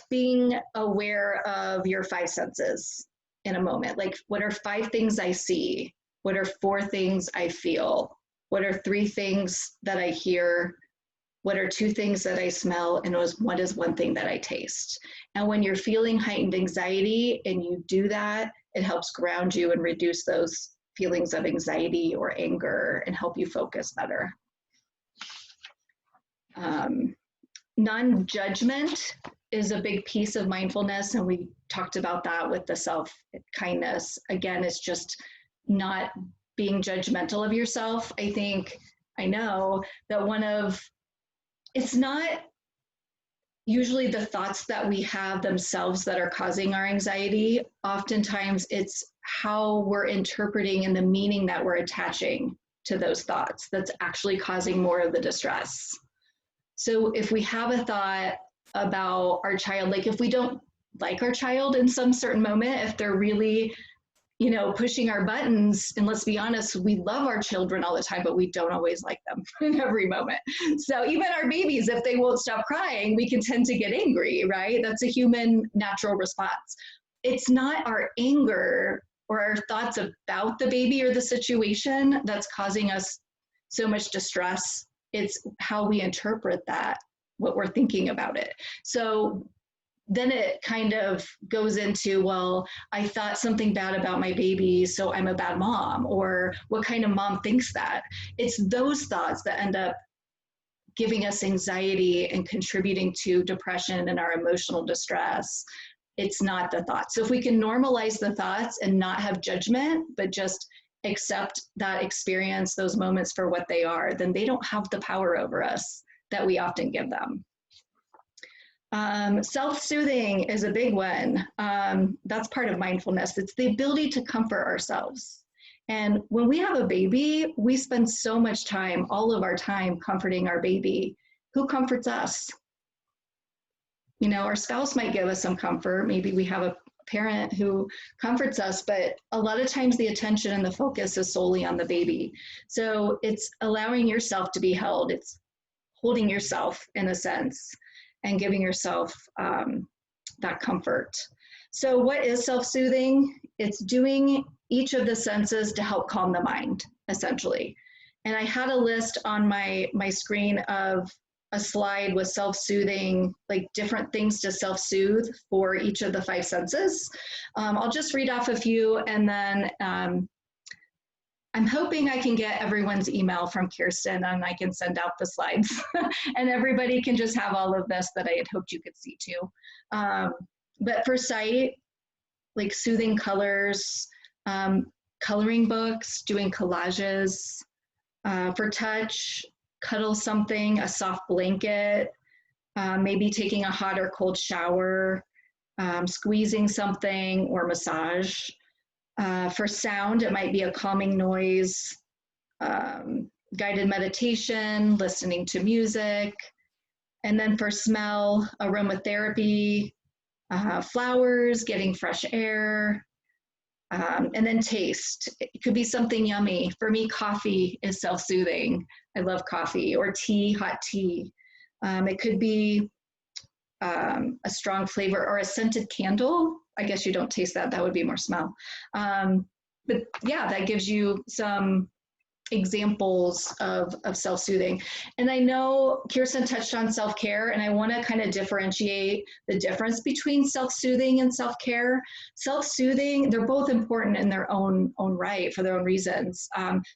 being aware of your 5 senses in a moment. Like, what are 5 things I see? What are 4 things I feel? What are 3 things that I hear? What are 2 things that I smell? And what is 1 thing that I taste? And when you're feeling heightened anxiety and you do that, it helps ground you and reduce those feelings of anxiety or anger and help you focus better. Non-judgment is a big piece of mindfulness, and we talked about that with the self-kindness. Again, it's just not being judgmental of yourself. I know that it's not usually the thoughts that we have themselves that are causing our anxiety, oftentimes it's how we're interpreting and the meaning that we're attaching to those thoughts that's actually causing more of the distress. So if we have a thought about our child, like if we don't like our child in some certain moment, if they're really, you know, pushing our buttons, and let's be honest, we love our children all the time, but we don't always like them in every moment. So even our babies, if they won't stop crying, we can tend to get angry, right? That's a human natural response. It's not our anger or our thoughts about the baby or the situation that's causing us so much distress. It's how we interpret that, what we're thinking about it. So then it kind of goes into, well, I thought something bad about my baby, so I'm a bad mom, or what kind of mom thinks that? It's those thoughts that end up giving us anxiety and contributing to depression and our emotional distress. It's not the thoughts. So if we can normalize the thoughts and not have judgment, but just accept that experience, those moments for what they are, then they don't have the power over us that we often give them. Self-soothing is a big one. That's part of mindfulness. It's the ability to comfort ourselves. And when we have a baby, we spend so much time, all of our time, comforting our baby. Who comforts us? You know, our spouse might give us some comfort. Maybe we have a parent who comforts us, but a lot of times the attention and the focus is solely on the baby. So it's allowing yourself to be held. It's holding yourself in a sense and giving yourself that comfort. So what is self-soothing? It's doing each of the senses to help calm the mind, essentially. And I had a list on my screen of a slide with self-soothing, like different things to self-soothe for each of the 5 senses. I'll just read off a few, and then I'm hoping I can get everyone's email from Kirsten and I can send out the slides and everybody can just have all of this that I had hoped you could see too. But for sight, like soothing colors, coloring books, doing collages. For touch, cuddle something, a soft blanket, maybe taking a hot or cold shower, squeezing something, or massage. For sound, it might be a calming noise, guided meditation, listening to music. And then for smell, aromatherapy, flowers, getting fresh air. And then taste. It could be something yummy. For me, coffee is self-soothing. I love coffee, or tea, hot tea. It could be a strong flavor or a scented candle. I guess you don't taste that. That would be more smell. But yeah, that gives you some examples of self-soothing. And I know Kirsten touched on self-care, and I want to kind of differentiate the difference between self-soothing and self-care. Self-soothing, they're both important in their own right for their own reasons.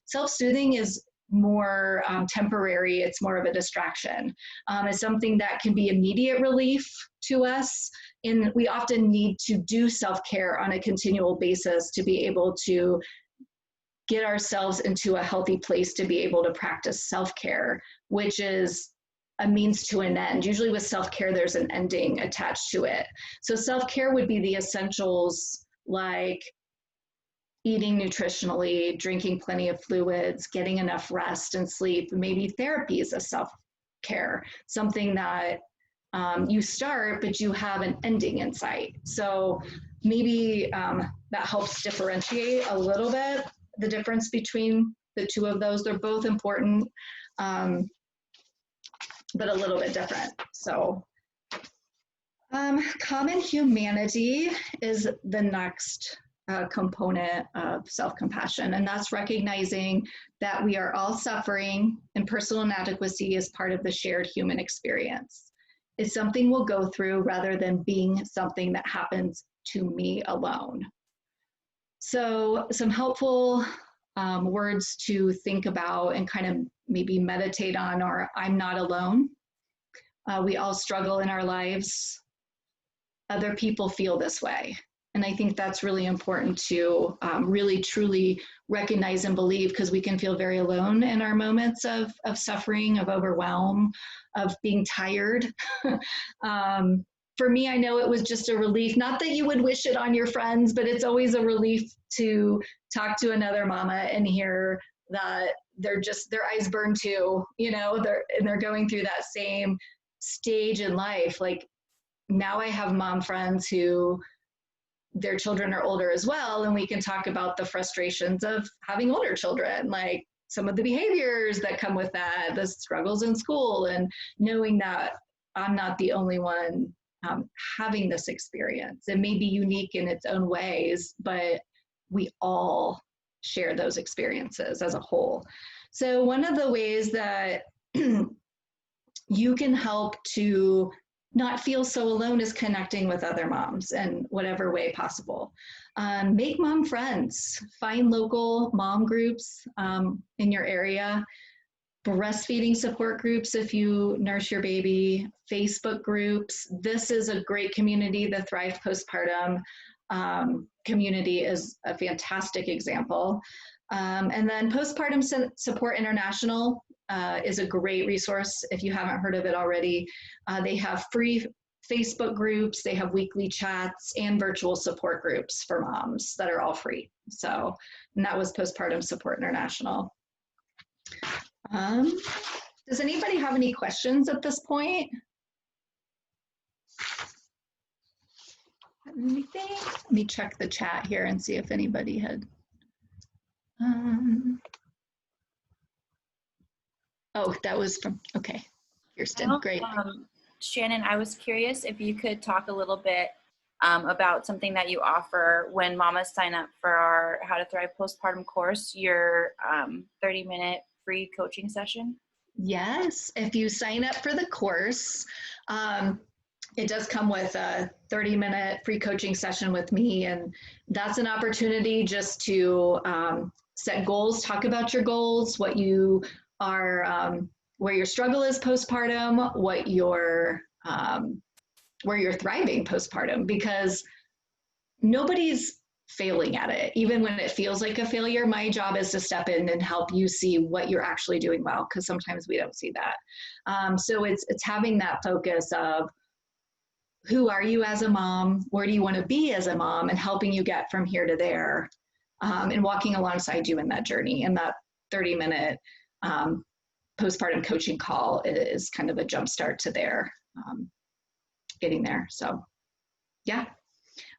Self-soothing is more temporary. It's more of a distraction. It's something that can be immediate relief to us. And we often need to do self-care on a continual basis to be able to get ourselves into a healthy place to be able to practice self-care, which is a means to an end. Usually with self-care, there's an ending attached to it. So self-care would be the essentials like eating nutritionally, drinking plenty of fluids, getting enough rest and sleep. Maybe therapy is a self-care, something that you start, but you have an ending in sight. So maybe that helps differentiate a little bit the difference between the two of those. They're both important, but a little bit different. So common humanity is the next component of self-compassion, and that's recognizing that we are all suffering and personal inadequacy is part of the shared human experience. It's something we'll go through rather than being something that happens to me alone. So some helpful words to think about and kind of maybe meditate on are, I'm not alone. We all struggle in our lives. Other people feel this way. And I think that's really important to really truly recognize and believe, because we can feel very alone in our moments of suffering, of overwhelm, of being tired. For me, I know it was just a relief, not that you would wish it on your friends, but it's always a relief to talk to another mama and hear that their eyes burn too, you know, they're going through that same stage in life. Like, now I have mom friends who their children are older as well, and we can talk about the frustrations of having older children, like some of the behaviors that come with that, the struggles in school, and knowing that I'm not the only one having this experience. It may be unique in its own ways, but we all share those experiences as a whole. So one of the ways that you can help to not feel so alone is connecting with other moms in whatever way possible. Make mom friends, find local mom groups in your area, breastfeeding support groups if you nurse your baby, Facebook groups. This is a great community. The Thrive Postpartum community is a fantastic example. And then Postpartum Support International is a great resource if you haven't heard of it already. They have free Facebook groups, they have weekly chats, and virtual support groups for moms that are all free. So, and that was Postpartum Support International. Does anybody have any questions at this point? Anything? Let me check the chat here and see if anybody had. Oh, that was from, okay, Kirsten, great. Shannon, I was curious if you could talk a little bit about something that you offer when mamas sign up for our How to Thrive Postpartum course, your 30-minute free coaching session. Yes, if you sign up for the course, it does come with a 30-minute free coaching session with me, and that's an opportunity just to set goals, talk about your goals, what you are, where your struggle is postpartum, what your where you're thriving postpartum, because nobody's failing at it. Even when it feels like a failure, my job is to step in and help you see what you're actually doing well, because sometimes we don't see that. So it's having that focus of who are you as a mom, where do you want to be as a mom, and helping you get from here to there, and walking alongside you in that journey. And that 30-minute postpartum coaching call is kind of a jumpstart to their getting there. So yeah.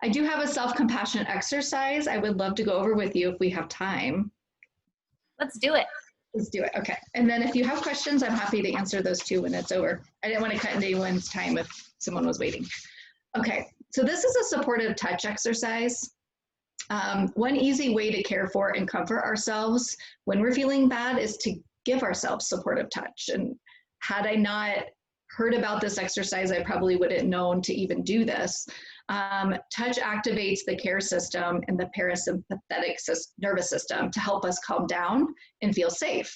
I do have a self-compassion exercise I would love to go over with you if we have time. Let's do it. Let's do it. Okay. And then if you have questions, I'm happy to answer those too when it's over. I didn't want to cut into anyone's time if someone was waiting. Okay. So this is a supportive touch exercise. One easy way to care for and comfort ourselves when we're feeling bad is to give ourselves supportive touch. And had I not heard about this exercise, I probably wouldn't known to even do this. Touch activates the care system and the parasympathetic nervous system to help us calm down and feel safe.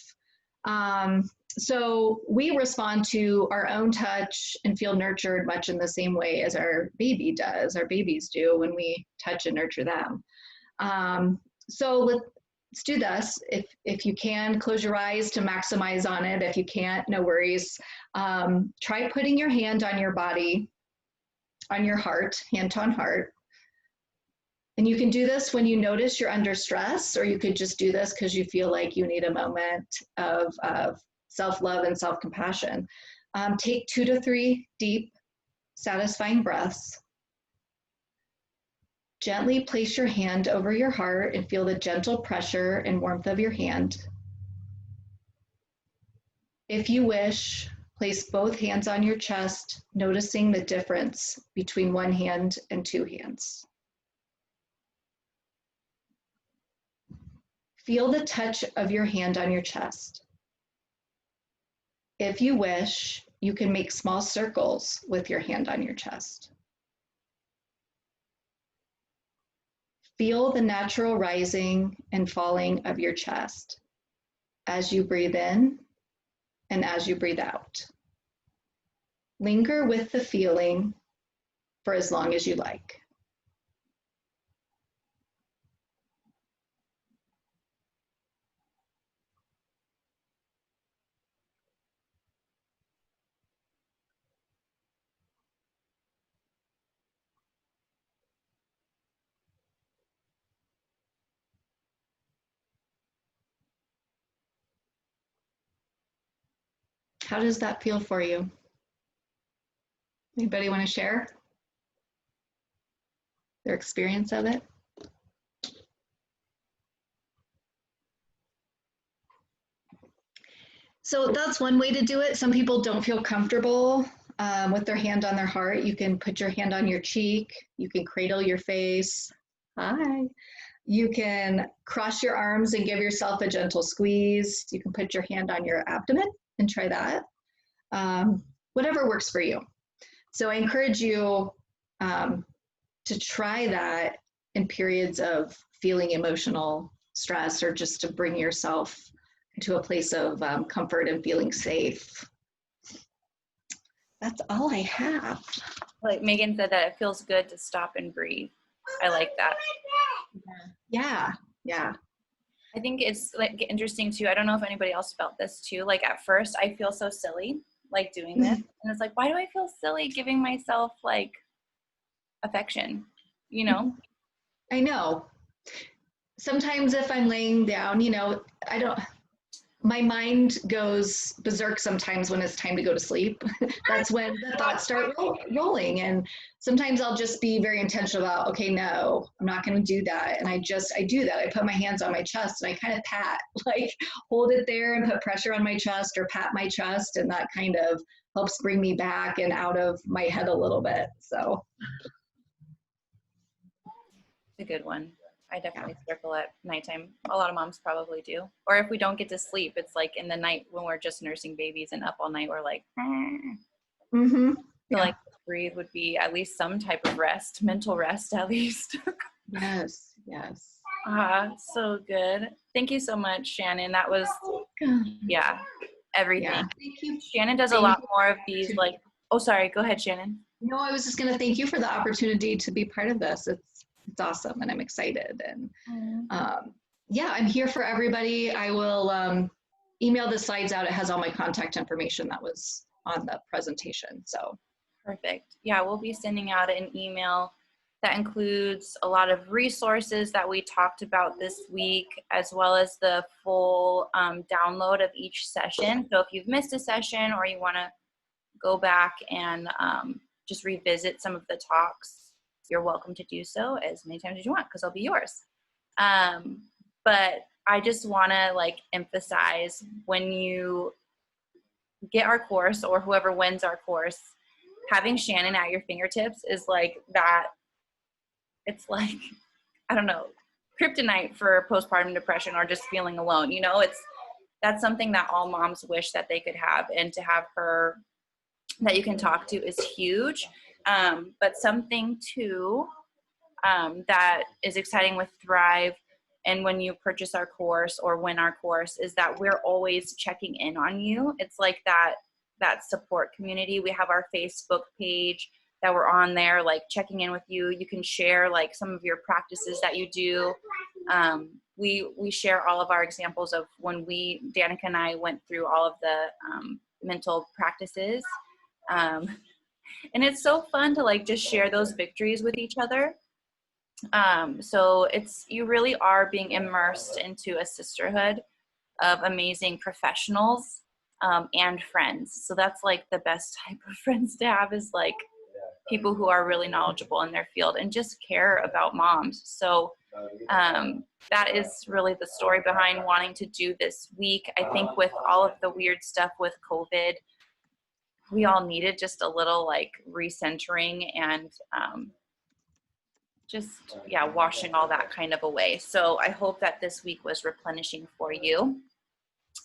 So we respond to our own touch and feel nurtured much in the same way as our baby does, our babies do when we touch and nurture them. So let's do this. If you can, close your eyes to maximize on it. If you can't, no worries. Try putting your hand on your body, on your heart, hand on heart. And you can do this when you notice you're under stress, or you could just do this because you feel like you need a moment of self-love and self-compassion. Take 2 to 3 deep, satisfying breaths. Gently place your hand over your heart and feel the gentle pressure and warmth of your hand. If you wish, place both hands on your chest, noticing the difference between one hand and 2 hands. Feel the touch of your hand on your chest. If you wish, you can make small circles with your hand on your chest. Feel the natural rising and falling of your chest as you breathe in and as you breathe out. Linger with the feeling for as long as you like. How does that feel for you? Anybody want to share their experience of it? So that's one way to do it. Some people don't feel comfortable with their hand on their heart. You can put your hand on your cheek. You can cradle your face. Hi. You can cross your arms and give yourself a gentle squeeze. You can put your hand on your abdomen and try that. Whatever works for you. So I encourage you to try that in periods of feeling emotional stress, or just to bring yourself to a place of comfort and feeling safe. That's all I have. Like Megan said, that it feels good to stop and breathe. I like that. Yeah. I think it's like interesting too. I don't know if anybody else felt this too. Like at first I feel so silly like doing this. And it's like, why do I feel silly giving myself like affection, you know? I know. Sometimes if I'm laying down, my mind goes berserk sometimes when it's time to go to sleep. That's when the thoughts start rolling. And sometimes I'll just be very intentional about, okay, no, I'm not going to do that. And I do that. I put my hands on my chest and I kind of pat, like hold it there and put pressure on my chest or pat my chest. And that kind of helps bring me back and out of my head a little bit. So. It's a good one. I definitely circle at nighttime. A lot of moms probably do. Or if we don't get to sleep, it's like in the night when we're just nursing babies and up all night, we're like, Mm-hmm. So like breathe would be at least some type of rest, mental rest at least. Yes. So good. Thank you so much, Shannon. That was, everything. Yeah. Thank you. Shannon does a lot more of these like, oh, sorry. Go ahead, Shannon. No, I was just going to thank you for the opportunity to be part of this. It's awesome, and I'm excited. And I'm here for everybody. I will email the slides out. It has all my contact information that was on the presentation. So perfect. Yeah, we'll be sending out an email that includes a lot of resources that we talked about this week, as well as the full download of each session. So if you've missed a session or you want to go back and just revisit some of the talks, you're welcome to do so as many times as you want, because they'll be yours. But I just want to like emphasize, when you get our course or whoever wins our course, having Shannon at your fingertips is like that. It's like, I don't know, kryptonite for postpartum depression or just feeling alone. That's something that all moms wish that they could have, and to have her that you can talk to is huge. But something too that is exciting with Thrive, and when you purchase our course or win our course, is that we're always checking in on you. It's like that support community. We have our Facebook page that we're on there, like checking in with you. You can share like some of your practices that you do. We share all of our examples of when Danica and I went through all of the mental practices. And it's so fun to like just share those victories with each other. So you really are being immersed into a sisterhood of amazing professionals and friends. So that's like the best type of friends to have, is like people who are really knowledgeable in their field and just care about moms. So that is really the story behind wanting to do this week. I think with all of the weird stuff with COVID, we all needed just a little like recentering and washing all that kind of away. So I hope that this week was replenishing for you.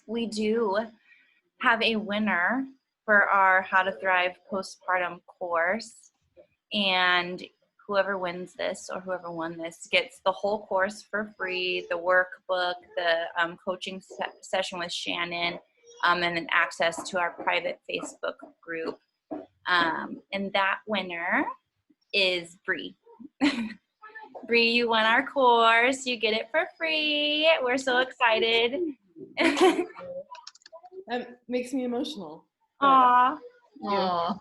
We do have a winner for our How to Thrive Postpartum course, and whoever wins this or whoever won this gets the whole course for free, the workbook, the coaching session with Shannon, and then access to our private Facebook group. And that winner is Bree. Bree, you won our course. You get it for free. We're so excited. That makes me emotional. Aww. Aww.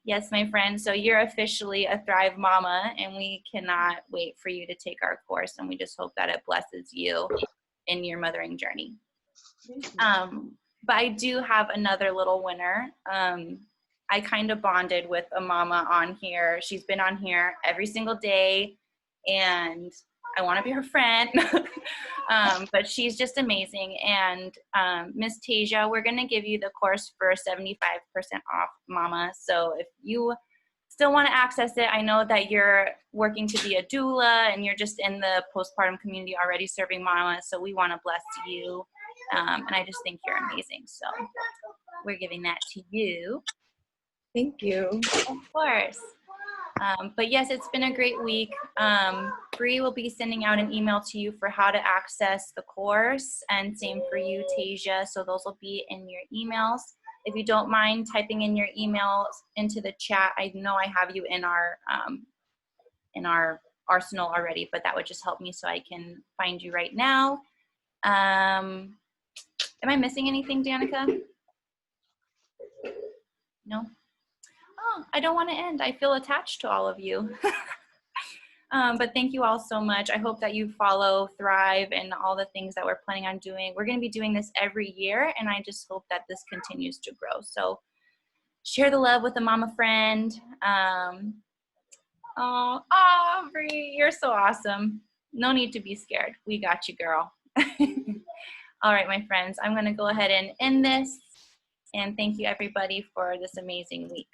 Yes, my friend. So you're officially a Thrive Mama, and we cannot wait for you to take our course. And we just hope that it blesses you in your mothering journey. But I do have another little winner. I kind of bonded with a mama on here. She's been on here every single day, and I want to be her friend. But she's just amazing. And Miss Tasia, we're going to give you the course for 75% off, mama. So if you still want to access it, I know that you're working to be a doula and you're just in the postpartum community already serving mama. So we want to bless you. And I just think you're amazing. So we're giving that to you. Thank you. Of course. But yes, it's been a great week. Bree will be sending out an email to you for how to access the course, and same for you, Tasia. So those will be in your emails. If you don't mind typing in your emails into the chat, I know I have you in our arsenal already, but that would just help me so I can find you right now. Am I missing anything, Danica? No? Oh, I don't want to end. I feel attached to all of you. But thank you all so much. I hope that you follow Thrive and all the things that we're planning on doing. We're going to be doing this every year, and I just hope that this continues to grow. So share the love with a mama friend. Bree, you're so awesome. No need to be scared. We got you, girl. All right, my friends, I'm going to go ahead and end this. And thank you, everybody, for this amazing week.